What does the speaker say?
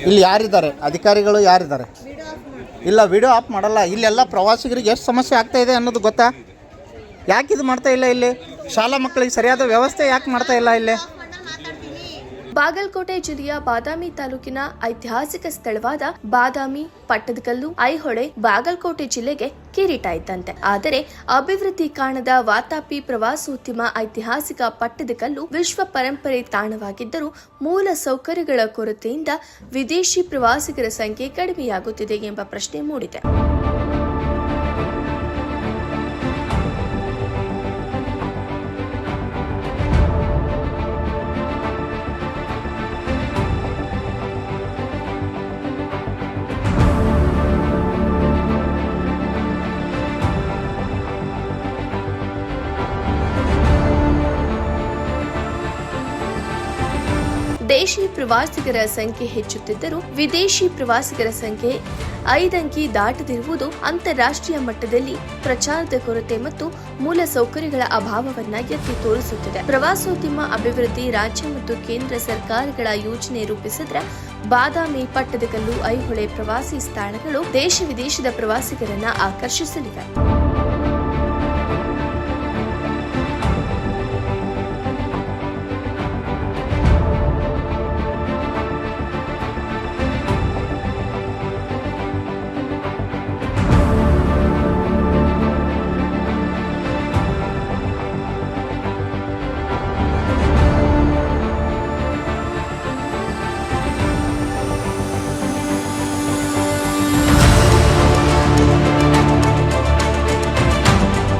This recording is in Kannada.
ಇಲ್ಲಿ ಯಾರಿದ್ದಾರೆ ಅಧಿಕಾರಿಗಳು ಯಾರಿದ್ದಾರೆ? ಇಲ್ಲ, ವಿಡಿಯೋ ಆಫ್ ಮಾಡಲ್ಲ. ಇಲ್ಲೆಲ್ಲ ಪ್ರವಾಸಿಗರಿಗೆ ಎಷ್ಟು ಸಮಸ್ಯೆ ಆಗ್ತಾ ಇದೆ ಅನ್ನೋದು ಗೊತ್ತಾ? ಯಾಕೆ ಇದು ಮಾಡ್ತಾ ಇಲ್ಲ? ಇಲ್ಲಿ ಶಾಲಾ ಮಕ್ಕಳಿಗೆ ಸರಿಯಾದ ವ್ಯವಸ್ಥೆ ಯಾಕೆ ಮಾಡ್ತಾ ಇಲ್ಲ? ಇಲ್ಲಿ ಬಾಗಲಕೋಟೆ ಜಿಲ್ಲೆಯ ಬಾದಾಮಿ ತಾಲೂಕಿನ ಐತಿಹಾಸಿಕ ಸ್ಥಳವಾದ ಬಾದಾಮಿ, ಪಟ್ಟದಕಲ್ಲು, ಐಹೊಳೆ ಬಾಗಲಕೋಟೆ ಜಿಲ್ಲೆಗೆ ಕಿರೀಟ ಇದ್ದಂತೆ. ಆದರೆ ಅಭಿವೃದ್ಧಿ ಕಾಣದ ವಾತಾಪಿ ಪ್ರವಾಸೋದ್ಯಮ ಐತಿಹಾಸಿಕ ಪಟ್ಟದಕಲ್ಲು ವಿಶ್ವ ಪರಂಪರೆ ತಾಣವಾಗಿದ್ದರೂ ಮೂಲ ಸೌಕರ್ಯಗಳ ಕೊರತೆಯಿಂದ ವಿದೇಶಿ ಪ್ರವಾಸಿಗರ ಸಂಖ್ಯೆ ಕಡಿಮೆಯಾಗುತ್ತಿದೆ ಎಂಬ ಪ್ರಶ್ನೆ ಮೂಡಿದೆ. ದೇಶಿ ಪ್ರವಾಸಿಗರ ಸಂಖ್ಯೆ ಹೆಚ್ಚುತ್ತಿದ್ದರೂ ವಿದೇಶಿ ಪ್ರವಾಸಿಗರ ಸಂಖ್ಯೆ 5 ಅಂಕಿ ದಾಟದಿರುವುದು ಅಂತಾರಾಷ್ಟ್ರೀಯ ಮಟ್ಟದಲ್ಲಿ ಪ್ರಚಾರದ ಕೊರತೆ ಮತ್ತು ಮೂಲ ಸೌಕರ್ಯಗಳ ಅಭಾವವನ್ನ ಎತ್ತಿ ತೋರಿಸುತ್ತಿದೆ. ಪ್ರವಾಸೋದ್ಯಮ ಅಭಿವೃದ್ಧಿ ರಾಜ್ಯ ಮತ್ತು ಕೇಂದ್ರ ಸರ್ಕಾರಗಳ ಯೋಜನೆ ರೂಪಿಸಿದ್ರೆ ಬಾದಾಮಿ, ಪಟ್ಟದಕಲ್ಲು, ಐಹೊಳೆ ಪ್ರವಾಸಿ ಸ್ಥಳಗಳು ದೇಶ ವಿದೇಶದ ಪ್ರವಾಸಿಗರನ್ನ ಆಕರ್ಷಿಸಲಿವೆ.